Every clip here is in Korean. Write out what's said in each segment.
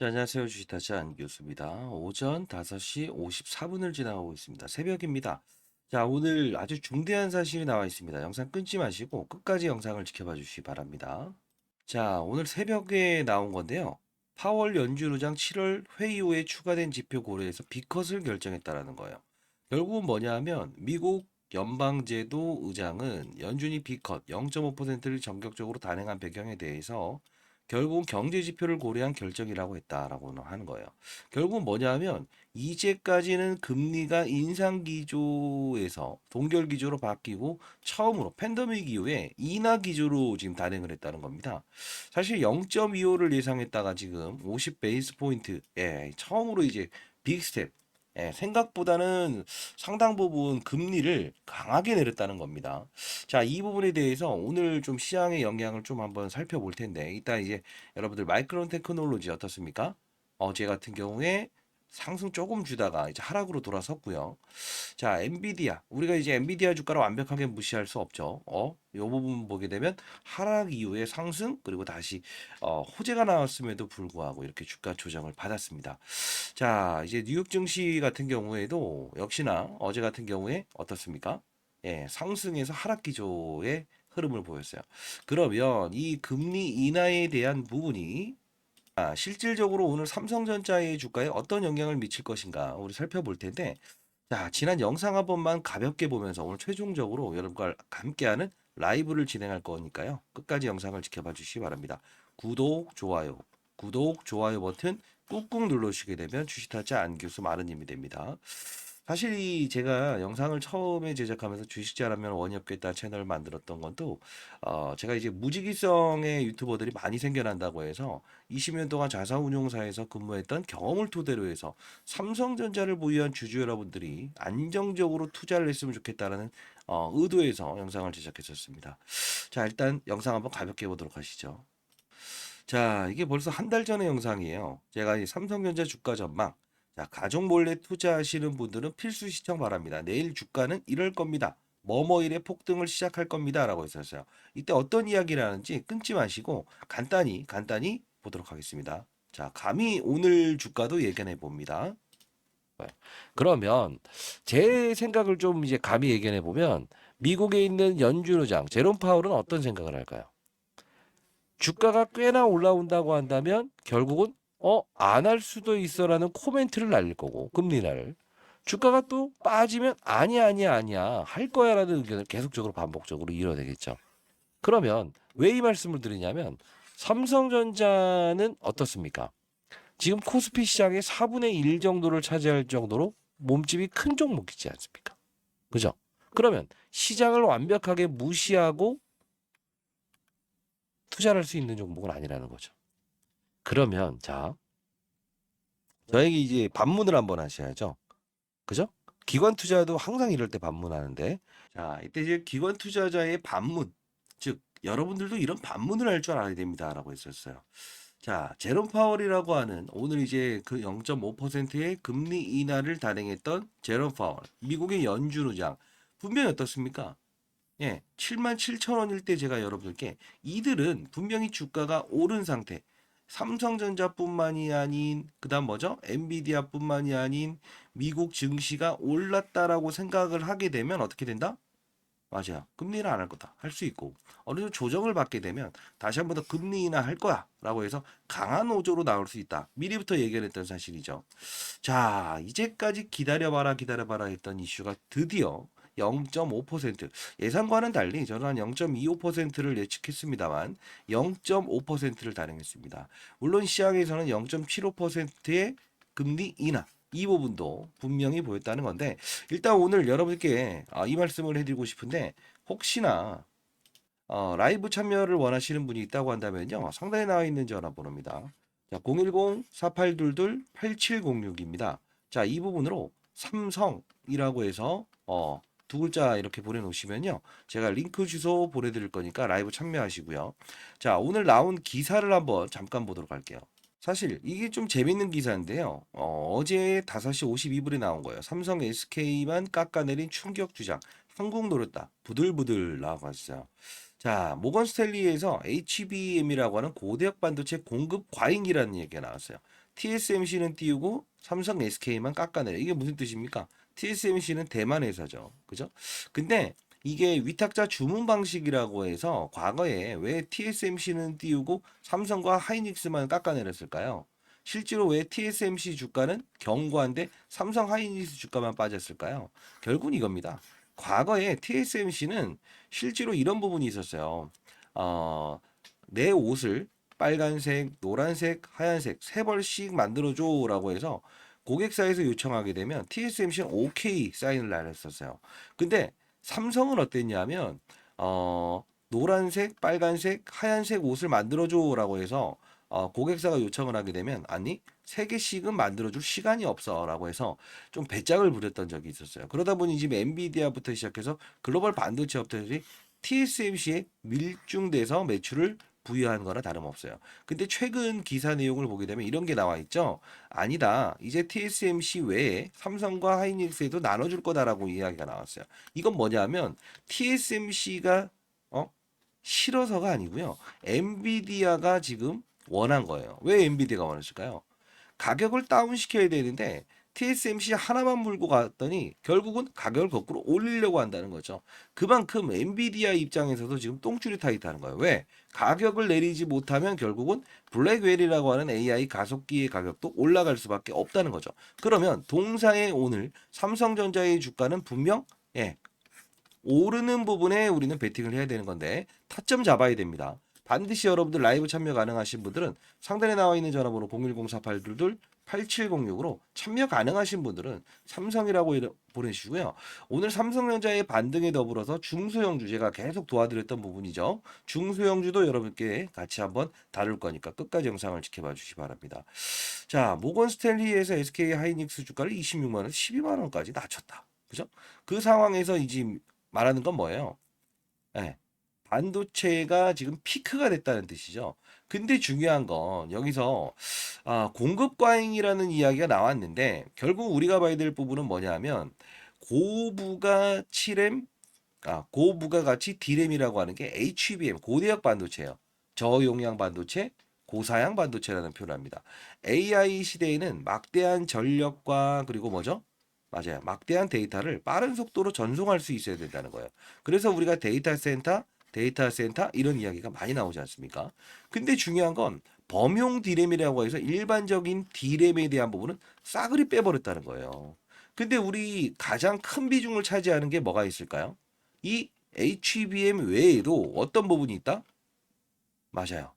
네, 안녕하세요. 주식타짜 안교수입니다. 오전 5시 54분을 지나가고 있습니다. 새벽입니다. 자, 오늘 아주 중대한 사실이 나와 있습니다. 영상 끊지 마시고 끝까지 영상을 지켜봐 주시기 바랍니다. 자, 오늘 새벽에 나온 건데요. 파월 연준 의장 7월 회의 후에 추가된 지표 고려해서 B컷을 결정했다라는 거예요. 결국은 뭐냐 하면 미국 연방제도 의장은 연준이 B컷 0.5%를 전격적으로 단행한 배경에 대해서 결국은 경제 지표를 고려한 결정이라고 했다라고 하는 거예요. 결국은 뭐냐 하면 이제까지는 금리가 인상 기조에서 동결 기조로 바뀌고 처음으로 팬데믹 이후에 인하 기조로 지금 단행을 했다는 겁니다. 사실 0.25를 예상했다가 지금 50 베이스 포인트, 처음으로 이제 빅스텝, 생각보다는 상당 부분 금리를 강하게 내렸다는 겁니다. 자, 이 부분에 대해서 오늘 좀 시장의 영향을 좀 한번 살펴볼 텐데, 일단 이제 여러분들 마이크론 테크놀로지 어떻습니까? 어제 같은 경우에 상승 조금 주다가 이제 하락으로 돌아섰고요. 자, 엔비디아. 우리가 이제 엔비디아 주가를 완벽하게 무시할 수 없죠. 요 부분 보게 되면 하락 이후에 상승 그리고 다시 호재가 나왔음에도 불구하고 이렇게 주가 조정을 받았습니다. 자, 이제 뉴욕 증시 같은 경우에도 역시나 어제 같은 경우에 어떻습니까? 예, 상승에서 하락 기조의 흐름을 보였어요. 그러면 이 금리 인하에 대한 부분이 실질적으로 오늘 삼성전자의 주가에 어떤 영향을 미칠 것인가 우리 살펴볼 텐데 자, 지난 영상 한 번만 가볍게 보면서 오늘 최종적으로 여러분과 함께하는 라이브를 진행할 거니까요. 끝까지 영상을 지켜봐 주시기 바랍니다. 구독, 좋아요 버튼 꾹꾹 눌러주시게 되면 주식타짜 안교수 마르님이 됩니다. 사실 이 제가 영상을 처음에 제작하면서 주식 잘하면 원이 없겠다 채널을 만들었던 건 또 제가 이제 무지기성의 유튜버들이 많이 생겨난다고 해서 20년 동안 자사운용사에서 근무했던 경험을 토대로 해서 삼성전자를 보유한 주주 여러분들이 안정적으로 투자를 했으면 좋겠다라는 의도에서 영상을 제작했었습니다. 자, 일단 영상 한번 가볍게 보도록 하시죠. 자, 이게 벌써 한 달 전의 영상이에요. 제가 이 삼성전자 주가 전망. 자, 가족 몰래 투자하시는 분들은 필수 시청 바랍니다. 내일 주가는 이럴 겁니다. 뭐뭐일에 폭등을 시작할 겁니다. 라고 했었어요. 이때 어떤 이야기를 하는지 끊지 마시고 간단히 보도록 하겠습니다. 자, 감히 오늘 주가도 예견해 봅니다. 네. 그러면 제 생각을 좀 이제 감히 예견해 보면 미국에 있는 연준 의장 제롬 파월은 어떤 생각을 할까요? 주가가 꽤나 올라온다고 한다면 결국은 안 할 수도 있어라는 코멘트를 날릴 거고 금리 인하를 주가가 또 빠지면 아니야 할 거야라는 의견을 계속적으로 반복적으로 이뤄내겠죠. 그러면 왜 이 말씀을 드리냐면 삼성전자는 어떻습니까? 지금 코스피 시장의 4분의 1 정도를 차지할 정도로 몸집이 큰 종목이지 않습니까? 그죠? 그러면 시장을 완벽하게 무시하고 투자를 할 수 있는 종목은 아니라는 거죠. 그러면 자, 저에게 이제 반문을 한번 하셔야죠. 그죠? 기관 투자도 항상 이럴 때 반문하는데 자, 이때 이제 기관 투자자의 반문, 즉 여러분들도 이런 반문을 할 줄 알아야 됩니다라고 했었어요. 자, 제롬 파월이라고 하는 오늘 이제 그 0.5%의 금리 인하를 단행했던 제롬 파월, 미국의 연준 의장 분명히 어떻습니까? 예, 7만 7천 원일 때 제가 여러분들께 이들은 분명히 주가가 오른 상태, 삼성전자뿐만이 아닌 그다음 뭐죠? 엔비디아뿐만이 아닌 미국 증시가 올랐다라고 생각을 하게 되면 어떻게 된다? 맞아요. 금리 인하 안 할 거다. 할 수 있고 어느 정도 조정을 받게 되면 다시 한 번 더 금리 인하 할 거야라고 해서 강한 호조로 나올 수 있다. 미리부터 예견했던 사실이죠. 자, 이제까지 기다려봐라 했던 이슈가 드디어 0.5% 예상과는 달리 저는 한 0.25%를 예측했습니다만 0.5%를 단행했습니다. 물론 시장에서는 0.75%의 금리 인하 이 부분도 분명히 보였다는 건데 일단 오늘 여러분께 이 말씀을 해드리고 싶은데 혹시나 라이브 참여를 원하시는 분이 있다고 한다면요. 상단에 나와 있는 전화번호입니다. 자, 010-4822-8706입니다. 자, 이 부분으로 삼성이라고 해서 두 글자 이렇게 보내놓으시면요. 제가 링크 주소 보내드릴 거니까 라이브 참여하시고요. 자, 오늘 나온 기사를 한번 잠깐 보도록 할게요. 사실 이게 좀 재밌는 기사인데요. 어제 5시 52분에 나온 거예요. 삼성 SK만 깎아내린 충격 주장. 한국 노렸다. 부들부들 나와봤어요. 자, 모건 스탠리에서 HBM이라고 하는 고대역 반도체 공급 과잉이라는 얘기가 나왔어요. TSMC는 띄우고 삼성 SK만 깎아내려. 이게 무슨 뜻입니까? TSMC는 대만 회사죠. 그죠? 근데 이게 위탁자 주문 방식이라고 해서 과거에 왜 TSMC는 띄우고 삼성과 하이닉스만 깎아내렸을까요? 실제로 왜 TSMC 주가는 견고한데 삼성 하이닉스 주가만 빠졌을까요? 결국은 이겁니다. 과거에 TSMC는 실제로 이런 부분이 있었어요. 어, 내 옷을 빨간색, 노란색, 하얀색 세 벌씩 만들어줘라고 해서 고객사에서 요청하게 되면 TSMC는 OK 사인을 날렸었어요. 근데 삼성은 어땠냐면 노란색, 빨간색, 하얀색 옷을 만들어줘라고 해서 고객사가 요청을 하게 되면 아니 세 개씩은 만들어줄 시간이 없어라고 해서 좀 배짱을 부렸던 적이 있었어요. 그러다 보니 지금 엔비디아부터 시작해서 글로벌 반도체 업체들이 TSMC에 밀중돼서 매출을 부여한 거나 다름없어요. 근데 최근 기사 내용을 보게 되면 이런 게 나와 있죠. 아니다. 이제 TSMC 외에 삼성과 하이닉스에도 나눠줄 거다라고 이야기가 나왔어요. 이건 뭐냐면 TSMC가 싫어서가 아니고요. 엔비디아가 지금 원한 거예요. 왜 엔비디아가 원했을까요? 가격을 다운시켜야 되는데 TSMC 하나만 물고 갔더니 결국은 가격을 거꾸로 올리려고 한다는 거죠. 그만큼 엔비디아 입장에서도 지금 똥줄이 타 있다는 거예요. 왜? 가격을 내리지 못하면 결국은 블랙웰이라고 하는 AI 가속기의 가격도 올라갈 수밖에 없다는 거죠. 그러면 동사의 오늘 삼성전자의 주가는 분명 오르는 부분에 우리는 베팅을 해야 되는 건데 타점 잡아야 됩니다. 반드시 여러분들 라이브 참여 가능하신 분들은 상단에 나와 있는 전화번호 010-4822-8706으로 참여 가능하신 분들은 삼성이라고 보내주시고요. 오늘 삼성전자의 반등에 더불어서 중소형주 제가 계속 도와드렸던 부분이죠. 중소형주도 여러분께 같이 한번 다룰 거니까 끝까지 영상을 지켜봐 주시기 바랍니다. 자, 모건 스탠리에서 SK 하이닉스 주가를 26만 원, 12만 원까지 낮췄다. 그죠? 그 상황에서 이제 말하는 건 뭐예요? 예, 반도체가 지금 피크가 됐다는 뜻이죠. 근데 중요한 건 여기서 공급 과잉이라는 이야기가 나왔는데 결국 우리가 봐야 될 부분은 뭐냐면 고부가 7램, 고부가 가치 D램이라고 하는 게 HBM 고대역 반도체예요. 저용량 반도체, 고사양 반도체라는 표현을 합니다. AI 시대에는 막대한 전력과 그리고 뭐죠? 맞아요. 막대한 데이터를 빠른 속도로 전송할 수 있어야 된다는 거예요. 그래서 우리가 데이터 센터 이런 이야기가 많이 나오지 않습니까? 근데 중요한 건 범용 D램이라고 해서 일반적인 D램에 대한 부분은 싸그리 빼버렸다는 거예요. 근데 우리 가장 큰 비중을 차지하는 게 뭐가 있을까요? 이 HBM 외에도 어떤 부분이 있다? 맞아요.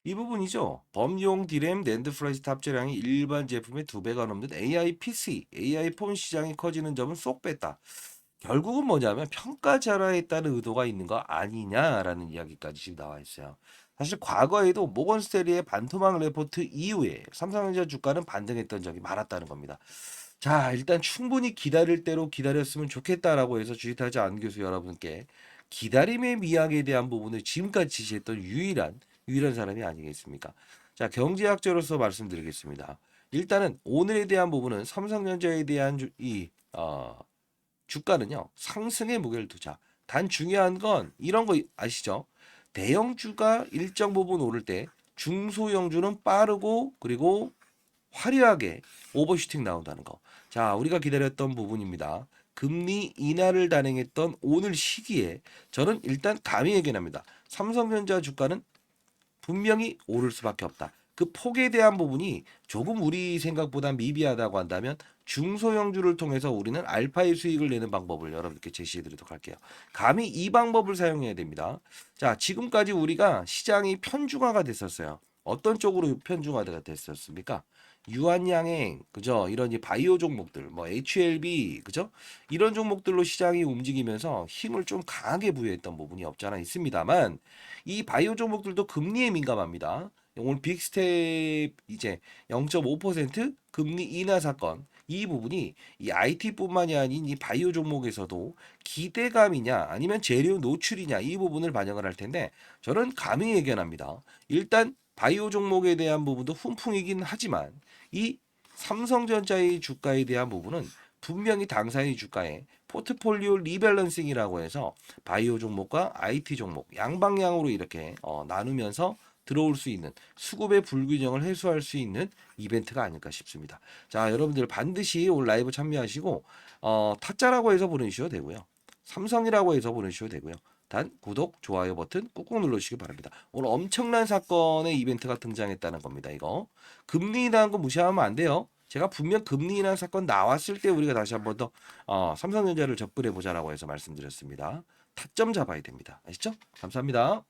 이 부분이죠. 범용 D램 낸드 플래시 탑재량이 일반 제품의 2배가 넘는 AI PC, AI 폰 시장이 커지는 점은 쏙 뺐다. 결국은 뭐냐면 평가절하에 따른 의도가 있는 거 아니냐라는 이야기까지 지금 나와 있어요. 사실 과거에도 모건 스테리의 반토막 레포트 이후에 삼성전자 주가는 반등했던 적이 많았다는 겁니다. 자, 일단 충분히 기다릴 대로 기다렸으면 좋겠다라고 해서 주식타자 안 교수 여러분께 기다림의 미학에 대한 부분을 지금까지 지시했던 유일한 사람이 아니겠습니까? 자, 경제학자로서 말씀드리겠습니다. 일단은 오늘에 대한 부분은 삼성전자에 대한 주가는요 상승의 무게를 두자. 단 중요한 건 이런 거 아시죠? 대형주가 일정 부분 오를 때 중소형주는 빠르고 그리고 화려하게 오버슈팅 나온다는 거. 자, 우리가 기다렸던 부분입니다. 금리 인하를 단행했던 오늘 시기에 저는 일단 감히 예견합니다. 삼성전자 주가는 분명히 오를 수밖에 없다. 그 폭에 대한 부분이 조금 우리 생각보다 미비하다고 한다면 중소형주를 통해서 우리는 알파의 수익을 내는 방법을 여러분께 제시해 드리도록 할게요. 감히 이 방법을 사용해야 됩니다. 자, 지금까지 우리가 시장이 편중화가 됐었어요. 어떤 쪽으로 편중화가 됐었습니까? 유한양행, 그죠? 이런 이 바이오 종목들, 뭐 HLB, 그죠? 이런 종목들로 시장이 움직이면서 힘을 좀 강하게 부여했던 부분이 없잖아 있습니다만 이 바이오 종목들도 금리에 민감합니다. 오늘 빅스텝 이제 0.5% 금리 인하 사건 이 부분이 이 IT뿐만이 아닌 이 바이오 종목에서도 기대감이냐 아니면 재료 노출이냐 이 부분을 반영을 할 텐데 저는 감히 예견합니다. 일단 바이오 종목에 대한 부분도 훈풍이긴 하지만 이 삼성전자의 주가에 대한 부분은 분명히 당사의 주가에 포트폴리오 리밸런싱이라고 해서 바이오 종목과 IT 종목 양방향으로 이렇게 나누면서 들어올 수 있는 수급의 불균형을 해소할 수 있는 이벤트가 아닐까 싶습니다. 자, 여러분들 반드시 오늘 라이브 참여하시고 타짜라고 해서 보내주셔도 되고요. 삼성이라고 해서 보내주셔도 되고요. 단 구독, 좋아요 버튼 꾹꾹 눌러주시기 바랍니다. 오늘 엄청난 사건의 이벤트가 등장했다는 겁니다. 이거 금리 인하한 거 무시하면 안 돼요. 제가 분명 금리 인하 사건 나왔을 때 우리가 다시 한번 더 삼성전자를 접근해 보자라고 해서 말씀드렸습니다. 타점 잡아야 됩니다. 아시죠? 감사합니다.